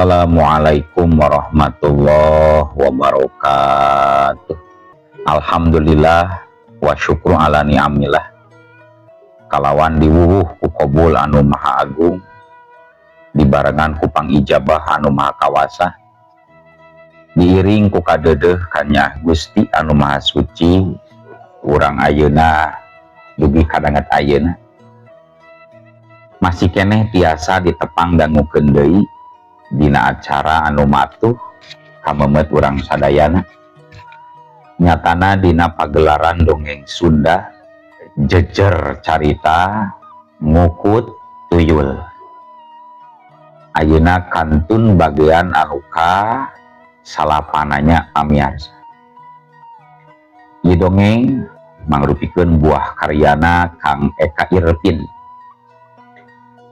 Assalamualaikum warahmatullahi wabarakatuh. Alhamdulillah wa syukru ala ni'amillah. Kalawan diwuwuh ku qobul anu maha agung, dibarengan ku pangijabah anu maha kawasa, diiring ku kadeudeuh kanya Gusti anu maha suci, urang ayeuna dugi kadanget ayeuna masih keneh tiasa ditepang dangukeun deui dina acara anu matuh kamemet urang sadayana. Nyatana dina pagelaran dongeng Sunda jejer carita ngukut tuyul. Ayeuna kantun bagian anu ka salapananya pamiarsa. Ieu dongeng mangrupikeun buah karyana Kang Eka Irpin.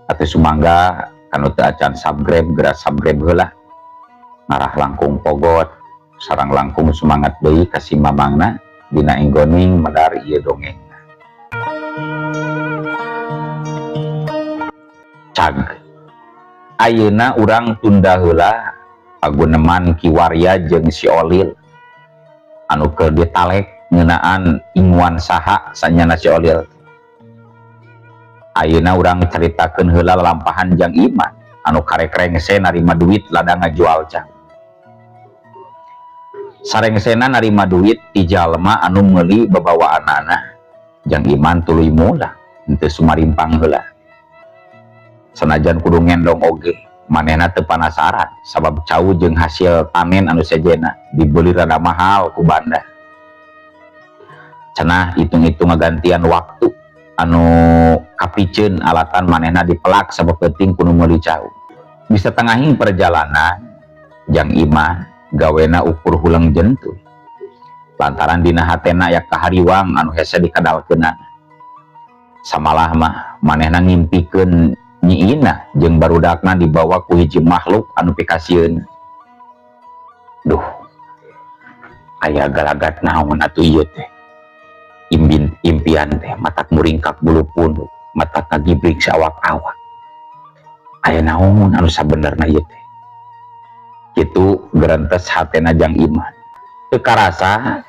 Atuh sumangga kanu teu acan subscribe geura subscribe heula, ngarah langkung pogot sareng langkung semangat deui ka si mamangna dina enggoning medar ieu dongeng. Cag ayeuna urang tunda heula paguneman kiwarya jeung si Olil anu keur ditalek ngeunaan inguan saha sanyana si Olil. Ayeuna urang caritakeun heula lalampahan Jang Iman anu karek rengse narima duit ladang ngajual cang. Sarengsena narima duit ti jalma anu meuli babawaanana. Jang Iman tuluy mulah henteu sumarimpang heula. Sanajan kudu ngendong oge, manehna teu panasaran sabab cau jeung hasil panen anu sejena dibeli rada mahal ku banda. Cenah hitung-hitung ngagantian waktu anu kapiceun alatan manehna dipelak sabab penting kudu meuli cau. Bisa tengahing perjalanan Jang Iman gawena ukur hulang jentul lantaran dina hatena yak kahariwang anu hese dikadalkeunna. Samalah mah manehna ngimpikeun Nyi Ina jeung barudakna dibawa ku hiji makhluk anu pikasieun. Duh, aya galagat naon atuh ieu teh. Impian teh matak muringkak bulu punduk, matak ngagibrik sawak-awak. Aya naon anu sabenerna ieu teh. Kitu gerentes hatena Jang Iman. Teu karasa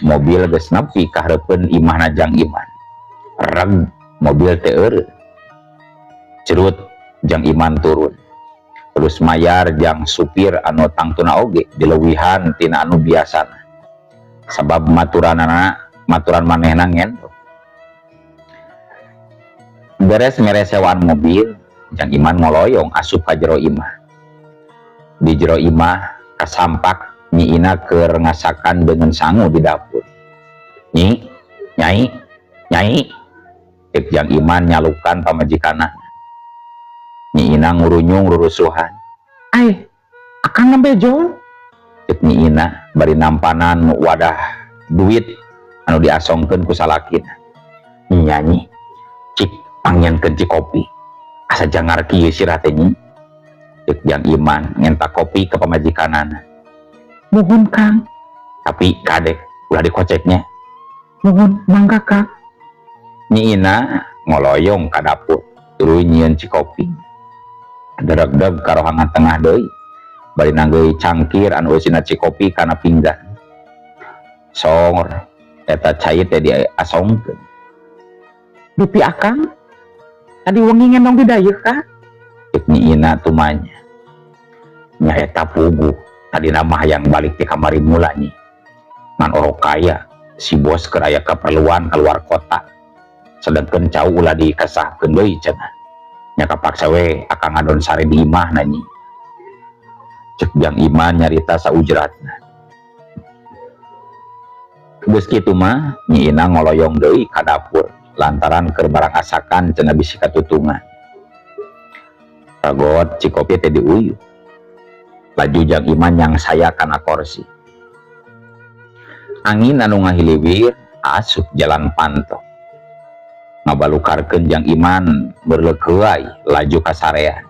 mobil geus nepi ka hareupeun imahna Jang Iman. Reg mobil teh eureun. Cerut Jang Iman turun. Terus mayar jang supir anu tangtuna oge dileuwihan tina anu biasana. Sabab maturan manehna ngendong. Beres ngeres sewaan mobil, Jang Iman ngoloyong asup ka jero imah. Di jero imah kasampak Nyi Ina keur ngasakan dengan sangu di dapur. Nyai, cek Jang Iman nyalukan pamajikanna. Nyi Ina ngurunyung rurusuhan. Akang nambejol? Cek Nyi Ina bari nampanan wadah duit anu diasongkeun ku salakina. Nyanyi cik pangyankeun cik kopi asa jangar kieu sirah teh Nyi. Cek Jang Iman ngenta kopi ke pamajikanana. Nuhun Kang. Tapi kadek ulah dikoceknya. Nuhun mangga Kang. Nyi Ina ngoloyong ka dapur tuluy nyieun cik kopi. Dereg-deg ka rohangan tengah deui bari nanggeui cangkir anu eusina cik kopi kana pinggan. Songor eta cai teh diasongkeun. Dupi Akang tadi wengi ngendong di dayeuh ka? Cek Nyi Ina tumanya. Nya eta puguh tadina mah hayang balik ti kamari mula Nyi. Ngan orok kaya si bos keur aya kaperluan keluar kota. Sedengkeun cau ulah dikasahkeun deui cenah. Nya kapaksa we Akang ngadon sare di imahna Nyi. Cek Jang Iman nyarita saujratna. Geus kitu mah Nyi Ina ngoloyong deui ka dapur lantaran keur barang asakan cenah bisi katutungan. Ragot cik kopi teh diuyuh. Laju Jang Iman yang saya kana kursi. Angin anu ngahiliwir asup jalan pantok. Ngabalukarkeun Jang Iman berleukeuai laju ka sarean.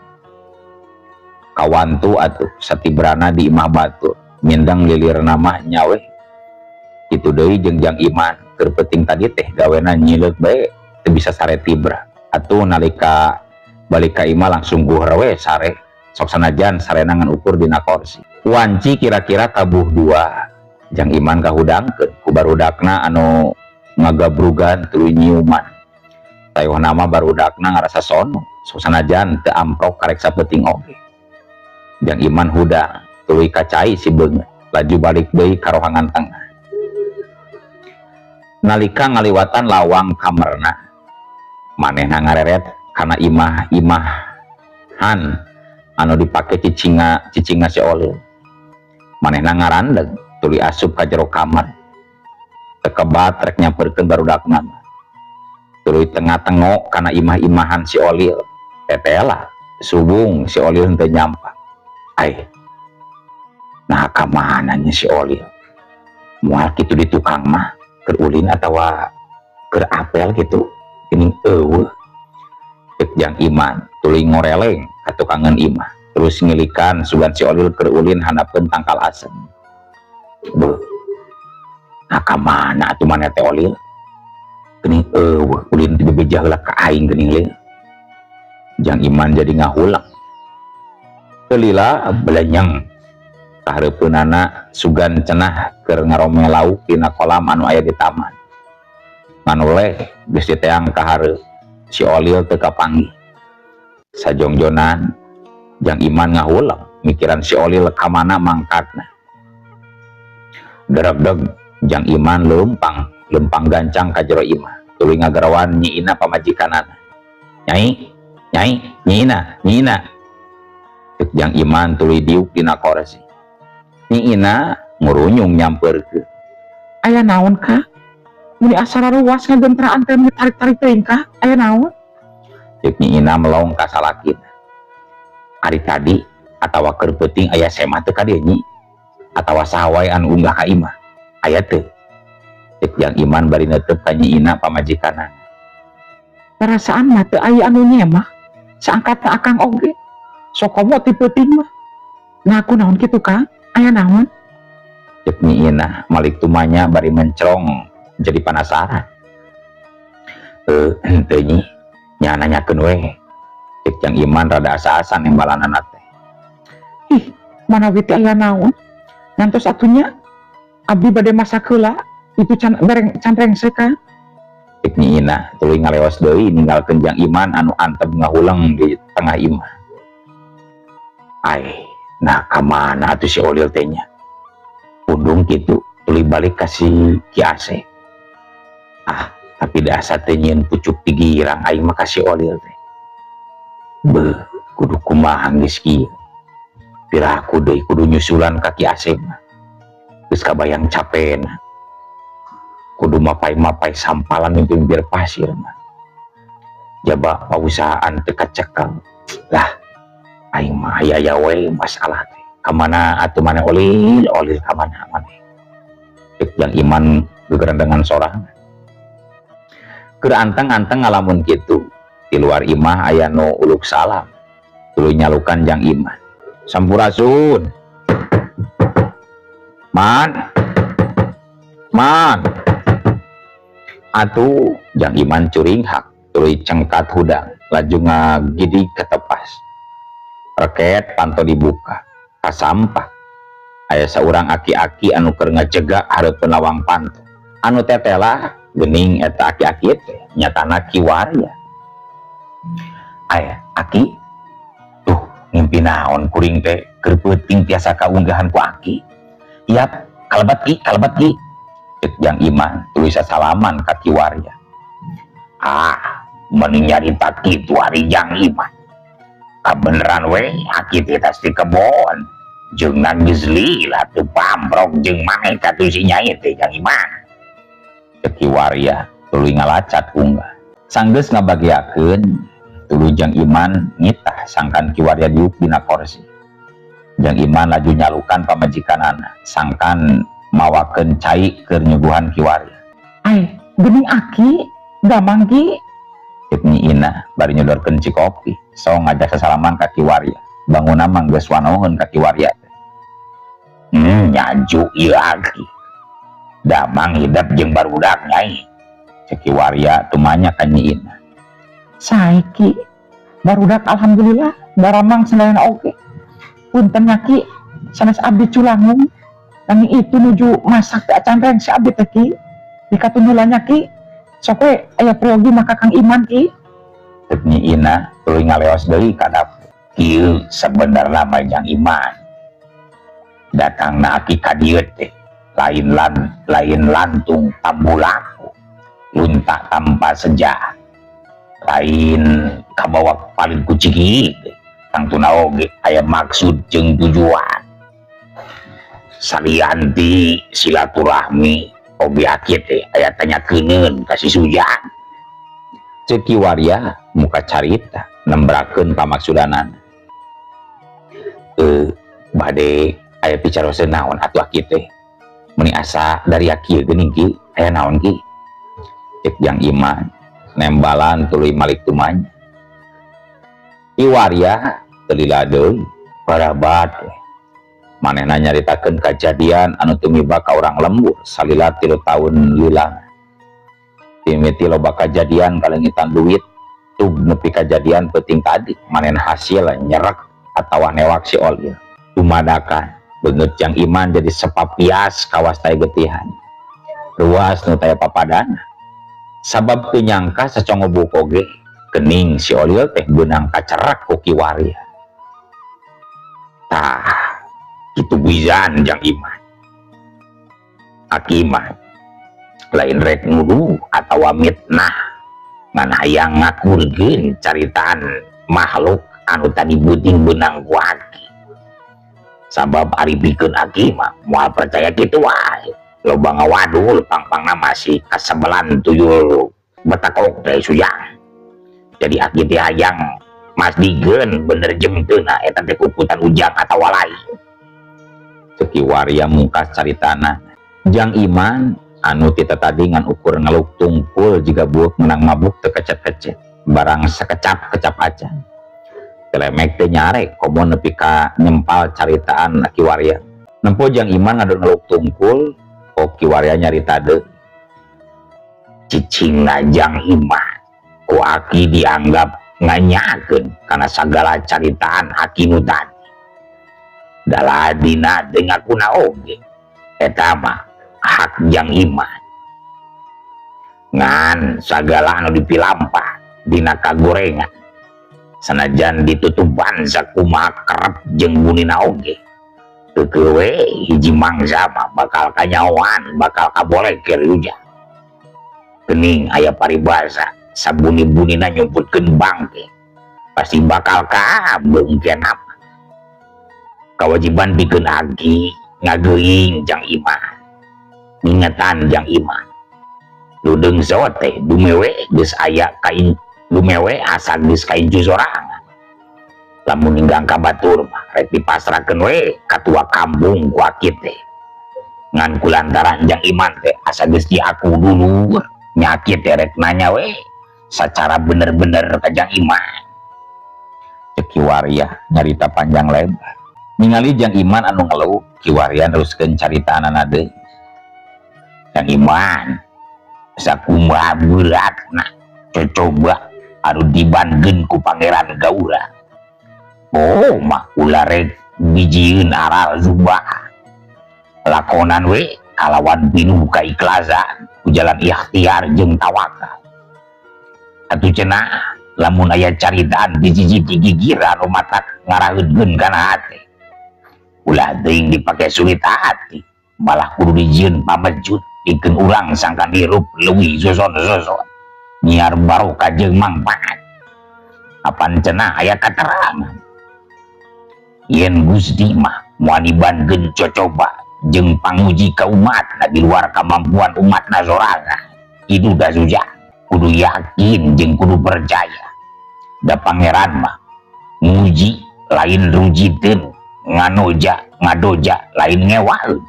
Kawantu atuh satibrana di imah batur mindeng lilirna mah nyawe. Itu deui jeung Jang Iman keur peuting tadi teh gawena nyileuk bae teu bisa sare tibra atuh nalika balik ka imah langsung guhar we sare sok sanajan sarenangan ukur dina kursi. Wanci kira-kira tabuh dua. Jang Iman kahudangkeun ku barudakna anu ngagabrugan tuluy nyiuman. Tayuh nama barudakna ngarasa sono, sok sanajan teu amprok karek sapeting oge. Jang Iman hudang tuluy kacai si beungeut, laju balik deui ka rohangan tengah. Nalika ngaliwatan lawang kamarna, manehna ngareret kana imah-imahan anu dipake cicinga si Olil. Manehna ngarandeg tuluy asup ka jero kamar. Tekebat rek nyamperkeun barudakna. Tuluy tengah-tengok kana imah-imahan si Olil. Tetela subung si Olil henteu nyampak. Ai. Nah ka mana nya si Olil? Moal kitu di tukang mah keur ulin atawa keur apel gitu. Geuning eueuh. Cek Jang Iman tuluy ngoreleng ka tukangan imah. Terus ngilikan sugan si Olil keur ulin handapkeun tangkal asem. Beuh. Nah ka mana atuh maneh teh Olil? Geuning eueuh ulin ti bebejah heula ka aing geuning leuh. Jang Iman jadi ngahulang. Teu lila belenyeng ka hareupeunana sugan cenah keur ngarome lauk dina kolam anu aya di taman. Nganuleh geus diteang ka hareup. Si Olil teu kapanggih. Sajongjonan Jang Iman ngahulang mikiran si Olil ka mana mangkatna. Dereg-deg Jang Iman lempang gancang ka jero imah. Tuluy ngagarawan nyiina pamajikanana. Nyai, nyiina. Cek Jang Iman tuluy diuk dina kursi. Nyiina ngurunyung nyampeurkeun. Aya naon ka? Muni asara ruas ngagentraan teh tarik-tarik teuing ka? Aya naon? Cek nyiina melong ka salakina. Ari tadi atawa keur peuting aya sema teu ka dieu nyi? Atawa saha wae anu unggah ka imah? Aya teu? Cek Jang Iman bari neuteup ka nyiina pamajikanana. Perasaan mah teu aya anu nyemah. Saangkatna akang oge. Sok komo ti peuting mah. Ngaku naon kitu Kang? Aya naon? Cek nyiina malik tumanya bari mencrong jadi penasaran. Henteu nyi, nya nanyakeun we. Cek Jang Iman rada asa-asa nembalanana teh. Ih, mana witi aya naon? Ngantos atunya abdi bade masak heula, itu canreng seka. Cek nyiina tuluy ngaleos deui ninggalkeun Jang Iman anu antep ngahulang di tengah imah. Ai, nah ka mana atuh si Olil teh nya? Undung kitu tuluy balik ka si Ki Asep. Ah, tapi dasar teh nyieun pucuk digirang aing mah ka si Olil teh. Beuh, kudu kumaha geus kieu. Piraku deui kudu nyusulan ka Ki Asep mah. Geus kabayang capena. Kudu mapai-mapai sampalan mimpir pasir mah. Jaba pausahaan teu kacekel. Lah, aing mah aya we masalah teh. Ka mana atuh maneh Olil ka mana maneh. Cek Jang Iman gegerendengan sorangan. Keur anteng-anteng ngalamun kitu, di luar imah aya nu uluk salam. Tuluy nyalukan Jang Iman. Sampurasun. Man. Atuh Jang Iman curinghak, tuluy cengkat hudang, laju ngagidig ketepas. Reket panto dibuka, kasampak. Aya saurang aki-aki anu keur ngajega hareupeun lawang panto. Anu tetela geuning eta aki-aki teh nyatana Ki Warya. Aya Aki, tuh ngimpi naon kuring teh keur peuting tiasa kaunggahan ku Aki. Iap, kalebat Ki. Cek Jang Iman tuluy sasalaman ka Ki Warya. Ah, meuning nyarita kitu ari Jang Iman. Kabeneran we Aki teh pasti kebon. Jeung geus lila teu pamprok jeung maneh ka tu si Nyai teh Jang Iman. Cek Ki Warya tuluy ngalacat unggah. Sanggeus ngabagiakeun tuluy Jang Iman ngitah sangkan Ki Warya diuk dina kursi. Jang Iman laju nyalukan pamajikanana sangkan mawakeun cai keur nyuguhan Ki Warya. Ai, geuning Aki, damang Ki. Cek nyiina bari nyodorkeun ci kopi, sok ngajak sasalaman ka Ki Warya. Bangunna mah geus wanoheun ka Ki Warya. Nyaju ieu Aki. Damang hidup jeung barudak Nyai. Cek Ki Warya tumanya ka nyiina. Sae Ki, barudak alhamdulillah daramang selain oke punten nyaki sanes abdi culangung kami itu nuju masak ke acanreng si abdi teki dikatundulannya ki sok we aya priogi maka Kang Iman ki Teu Nyi Ina tuluy ngaleos deui ka dapur. Kieu sabenerna mah Jang Iman datangna aki ka dieu teh lain lantung tambulaku lunta tanpa sejah lain kabawa paling kucigi tangtuna oge aya maksud jeung tujuan salianti silaturahmi oge aki teh aya tanyakeun ka si Sujang ceuk Ki Warya muka carita nembrakeun pamaksudanan bade aya picaroseun naon atuh aki teh meni asa dari aki geuning ki aya naon ki ceuk Jang Iman nembalan tuluy malik tumanya Ki Warya teu lila deui parabat manehna nyaritakeun kajadian anu tumiba ka urang lembur salila 3 taun lilang timiti loba kajadian kalengitan duit tug nepi kajadian peuting tadi manehna hasil nyerek atawa newak si Olil dumadakan beungeut Jang Iman jadi sepapias kawas taya getihan ruas nu taya papadana sabab teu nyangka sacongobuk oge kening si Olil teh beunang kacerak ku Ki Warya tah kitu bizan Jang Iman aki mah lain rek nuduh atawa mitnah ngan hayang ngakurkeun caritaan makhluk anu tadi beuting beunang ku aki sabab ari pikeun aki mah moal percaya kitu wae loba ngawadul pang-pangna masih kasebelan tuyul betakok teh Sujang jadi aki teh hayang masdikeun bener jemteuna eta teh kuputan Ujang atawa lain ceuk Ki Warya mungkas caritana Jang Iman anu kita tadi ngan ukur ngeluk tungkul jika buuk menang mabuk tekecet-kecet barang sekecap-kecap aja telemek teh nyare komo nepi ka nyempal caritaan Ki Warya nempo Jang Iman ngadu ngeluk tungkul Ki Warya nyarita deui cicingna Jang Iman ku aki dianggap nganyakeun karena sagala caritaan aki nu tadi daladina dengakuna oge eta mah hak Jang Iman ngan sagala anu dipilampa dina kagorengan sanajan ditutupan sakumaha kerep jeung bunina oge teu we hiji mangsa mah bakal kanyawan bakal kaboleker Ujang geuning aya paribasa sabuni-bunina nyumputkeun bangke pasti bakal kabeungkeun apa kawajiban pikeun aki ngageuing Jang Iman ingetan Jang Iman ludeng sote dumewe geus aya kain dumewe asal geus kaincu sorangan lamun ninggang ka batur mah rek dipasrahkeun we katua kampung ku aki teh ngan kulantaran Jang Iman teh asa geus diaku dulu nyakit teh rek nanya we secara bener-bener ka Jang Iman ceuk Ki Warya nyarita panjang lebar ningali Jang Iman anu ngeluh Ki Warya neruskeun caritaanana deui Jang Iman sakumaha beratna coba anu dibandkeun ku Pangeran Gaura mah ulah rek bijieun aral Zubah lakonan we kalawan pinuh kaikhlasan ku jalan ikhtiar jeung tawakal atuh cenah lamun aya caritaan dijiji gigiran anu matak ngaraheudkeun kana hate ulah teuing dipake sulit hati malah kudu dijieun pamejut pikeun urang sangkan hirup leuwih soson-soson nyiar barokah jeung mangpaat apan cenah aya katerangan yen Gusti mah moal dibandkeun cocoba jeung panguji ka umatna di luar kemampuan umatna sorangan itu da Sujang kudu yakin jeung kudu percaya da Pangeran mah nguji lain rujiteun ngadoja lain ngewaeun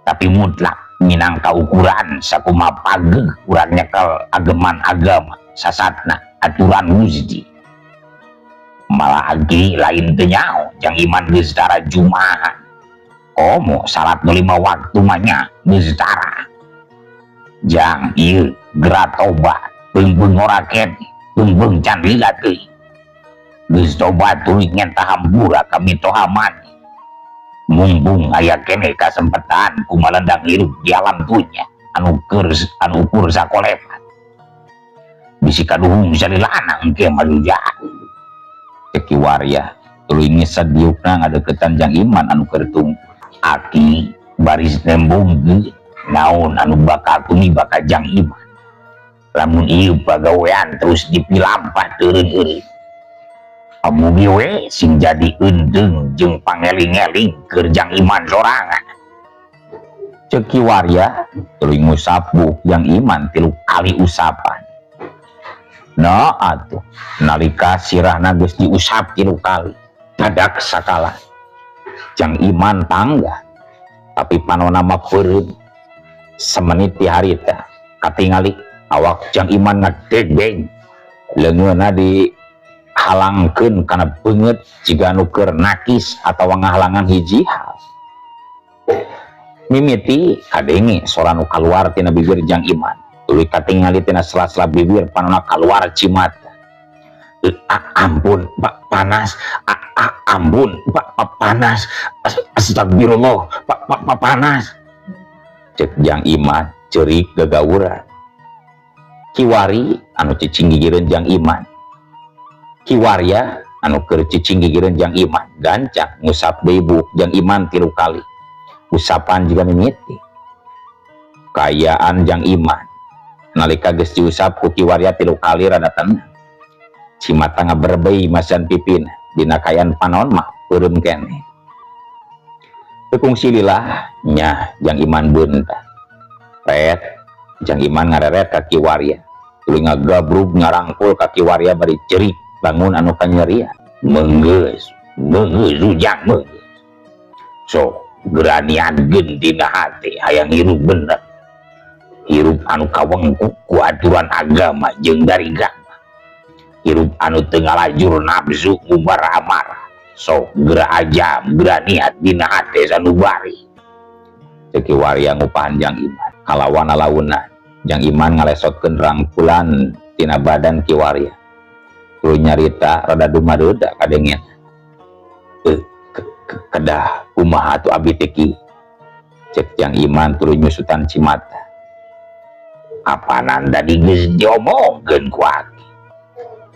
tapi mutlak minangka ukuran sakumaha pageh urang nyekel ageman agama sasatna aturan Gusti malah agi lain teu nyaho Jang Iman geus tara jumahan komo salat 5 waktu mah nya geus tara Jang ieu geura tobat beung-beung ora keneh beung-beung can lila teuing geus tobat tuluy ngentah hambura kami tohaman mumpung aya kene kasempatan kumalendang hirup di alam dunya anu ukur sakolepat bisi kaduhung salilana engke maluja cek Kiwarya tuluy ngisad diukna ngadeukeutan Jang Iman anu kertung aki baris nembung naon anu bakal tumiba ka Jang Iman lamun ieu pagawean terus dipilampah teureun-eureun amugi we sing jadi eundeng jeung pangeling-eling keur Jang Iman sorangan cek Kiwarya tuluy ngusapuk Jang Iman 3 kali usapan nah atuh nalika sirahna geus diusap 3 kali dadak sakala Jang Iman tangga tapi panonna mah peureum semenit ti harita katingali awak Jang Iman ngadegeng leungeunna dihalangkeun kana beungeut jiga anu keur nakis atawa ngahalangan hiji hal mimiti kadenge sora nu kaluar tina bibir Jang Iman tuluy katingali tina sela-sela bibir panonna kaluar cimat ampun Pak panas ampun Pak panas astagfirullah Pak panas cek Jang Iman ceurik gagawuran Kiwari anu cicing gigireun Jang Iman Kiwarya anu keur cicing gigireun Jang Iman gancang ngusap deui Jang Iman 3 kali usapan juga mimiti kayaan Jang Iman nalika geus diusap ku Kiwarya 3 kali rada tenang cimata ngaberbei masan pipin dina kayaan panon mah peureum keneh tekung silillah nya Jang Iman beunta ret Jang Iman ngareret ka Kiwarya tuluy ngagabrug ngarangkul ka Kiwarya bari cerik bangun anu kanyerian meunggeus ujang meunggeus sok geraniankeun dina hate hayang hirup bener hirup anu kawengku ku aturan agama jeung dari agama hirup anu teu ngalajur nafsu ngubar amarah sok geura ajam geura niat dina hate sanubari cek Kiwarya ngupahan Jang Iman kalawan alaunan Jang Iman ngalesotkeun rangkulan tina badan Kiwarya tuluy nyarita rada dumadeuda kadengen kedah kumaha atuh abdi teh ki cek Jang Iman tuluy nyusutan cimata apanan tadi geus diomongkeun ku aki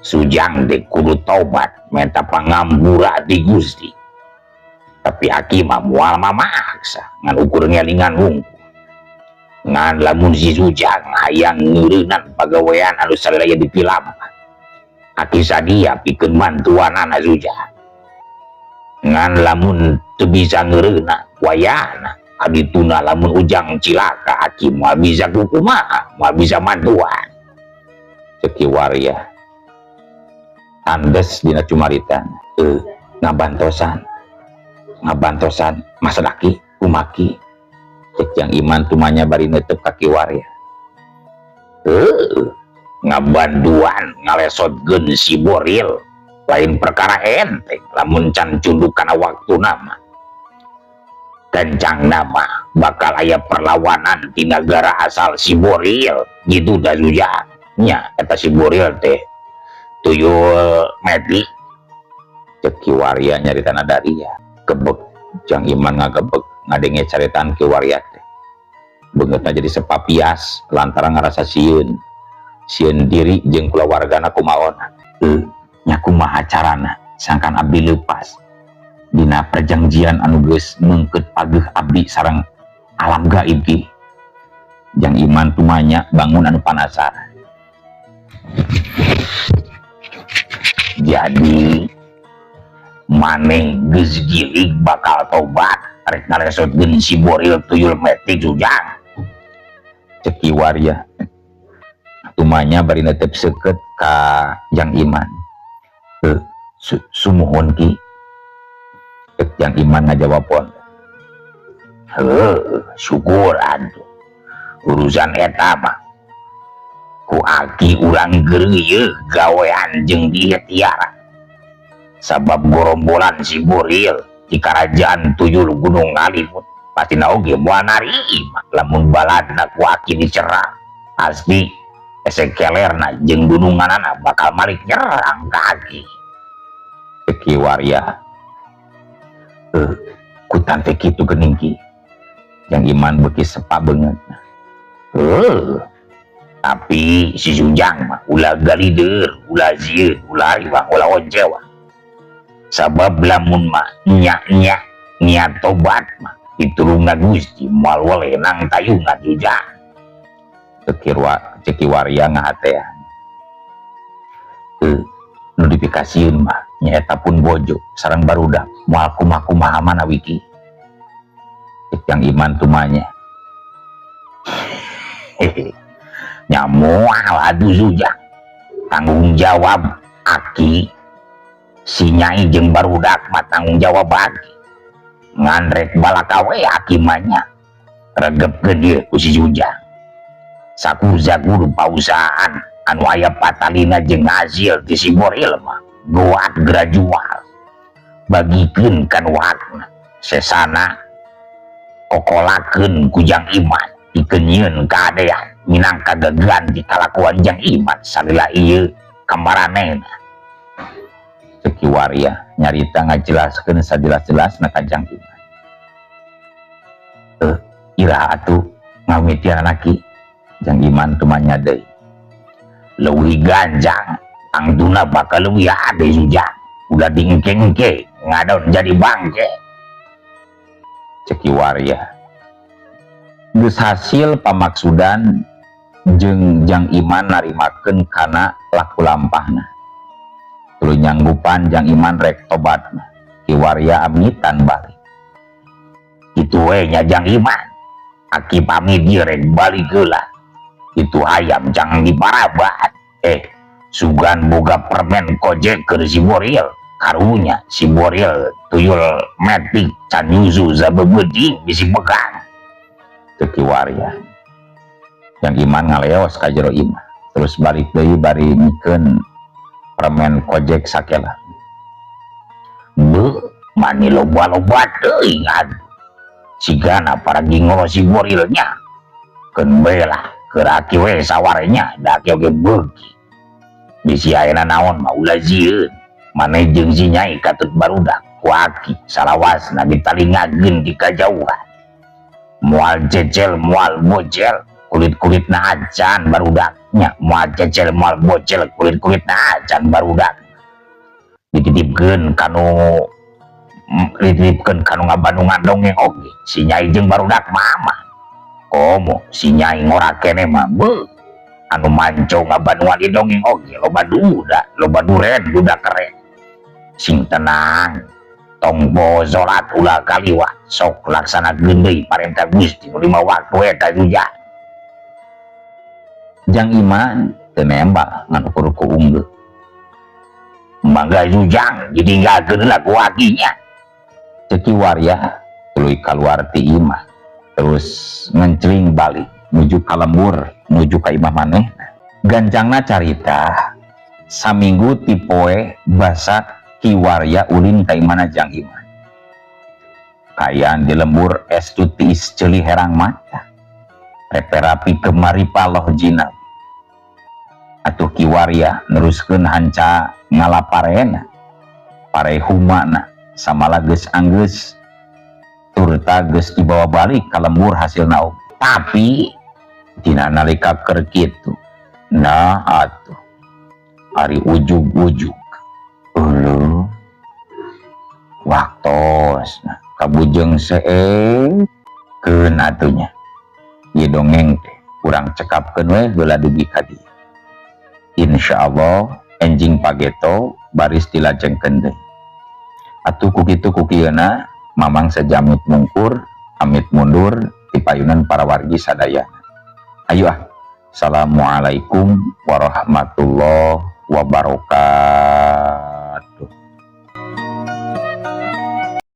sujang teh kudu tobat menta pangambura di Gusti tapi aki mah moal mamaksa ngan ukur ngelingan hungkul ngan lamun si Sujang hayang ngeureunnan pagawean anu sadaya dipilampah aki sadia pikeun bantuanana Sujang ngan lamun teu bisa ngeureunna wayahna adituna lamun Ujang cilaka aki mah bisa kumaha mah bisa bantuan cek Kiwarya andes dina cumaritan ngabantosan masadaki kumaki cek Jang Iman tumanya bari neuteup ka Kiwarya ngabanduan ngalesotkeun si Boril lain perkara enteng lamun can cunduk kana waktuna mah kencang nama bakal aya perlawanan di negara asal si Boril gitu dah Sujang nya eta si Boril teh tuyul meti cek Kiwarya nyaritana dari ya kebek Jang Iman ngagebek ngadenge caritaan Kiwarya teh beungeutna jadi sepapias lantaran ngarasa sieun diri jeung kulawargana kumaona nya kumaha carana sangkan abdi leupas dina perjanjian anu geus meungkeut pageuh abdi sareng alam gaib ki Jang Iman tumanya bangun anu panasaran jadi maneh geus gilig bakal tobat rek ngalesotkeun si Boril tuyul metik Sujang cek Kiwarya tumanya bari netep seukeut ka Jang Iman sumuhun ki cek Jang Iman ngajawabon syukur atuh urusan eta mah ku aki urang geureuy gawean jeung dieu tiara sabab gorombolan si Boril di karajaan tuyul Gunung Ngalimun pasti oge moal narima lamun baladna ku aki dicerang asli esekelerna jeung gununganana bakal malik nyerang ka aki Teki waria kutan teh kitu geuning ki Jang Iman beuki sepa banget. Tapi si Jujang mah ulah galider, ulah zieun, ulah riwang, ulah oncewa. Sabab lamun mah nya tobat mah pitulungna Gusti moal welenang tayungan Jujang. Ceki waria ngahatean. Notifikasiun mah nyaeta pun bojo sareng barudak moal kumaha manawi ki. Jang Iman tumanya. Nyamual aduh Jujang. Tanggung jawab aki si Nyai jeung barudak mah tanggung jawab aki. Nganrek balaka we aki manya. Regepkeun dieu ku si Jujang. Sakuza guru pausahaan anu aya patalina jeung hasil ti si Boril mah goat gradual. Bagikeun kan wakna sesana kokolakeun ku Jang Iman dikenyieun kaadean minangka gagan di kalakuan Jang Iman salila ieu kamaranena. Ceki waria nyarita ngajelaskeun sajelas-jelasna ka Jang Iman. Iraha atuh ngawitian laki. Jang Iman tumanya deui. Leuwih ganjang tangtuna bakal leuwih ade Jujang. Udah diengke-engke ngadon jadi bangke. Ceki waria geus hasil pamaksudan jeung Jang Iman narimakeun kana laku lampahna. Tuluy nyanggupan Jang Iman rek tobatna. Ki waria amitan balik. Itu we nya Jang Iman. Aki pamit dieu rek balik heula. Itu ayam jangan diparabat. Sugan boga permen kojek ke si Boril. Karunya si Boril tuyul metik can yuzu zabebeding bisi begang. Ceki waria Jang Iman ngaleos ka jero imah. Terus balik deui bari mikeun permen kojek sakela. Mani loba-loba teuing aduh. Sigana paragi ngoro si Borilnya. Keun bela keraki we sawarenya dake oge beuki. Bisi ayeuna naon mah ulah zieun. Maneh jeung si Nyai katut barudak ku aki salawasna ditalingakeun di kajauhan. Moal cecel moal bocel kulit-kulitna acan barudaknya. Moal cecel moal bocel kulit-kulitna acan barudak. Dititipkeun kanu ngabandungan dongeng oge si Nyai jeung barudak mama. Komo si Nyai ngora kene mah anu manco ngabandungan di dongeng oge loba duda loba duren duda keren. Sing tenang tong bozolat ulah kaliwat sok laksana deui parentah Gusti nu 5 waktu eta Jujang. Jang Iman teu nembak ngan ukur-ukur unggul. Mangga Jujang ditinggalkeun heula ku wakinya. Ceki waria tuluy kaluar ti imah terus ngencring balik nuju ka lembur nuju ka imah maneh. Ganjangna carita saminggu ti poe basa Ki waria ulin ka imana Jang Iman. Kayaan di lembur estu tiis ceuli herang mata. Reperapi kemari paloh jina. Atuh Ki waria neruskeun hanca ngalaparena. Pare humana samala geus anggeus turta geus dibawa balik ka lembur hasil naon. Tapi dina nalika keur kitu nah atuh ari ujug-ujug waktos kabujeng seeng keun atunya ieu dongeng teh urang cekapkeun we heula dugi ka dieu. Insyaallah enjing pageto baris dilajengkeun deui. Atuh ku kitu ku kieuna mamang sajamit mungkur pamit mundur ti payunan para wargi sadaya. Ayo Assalamualaikum warahmatullahi wabarakatuh.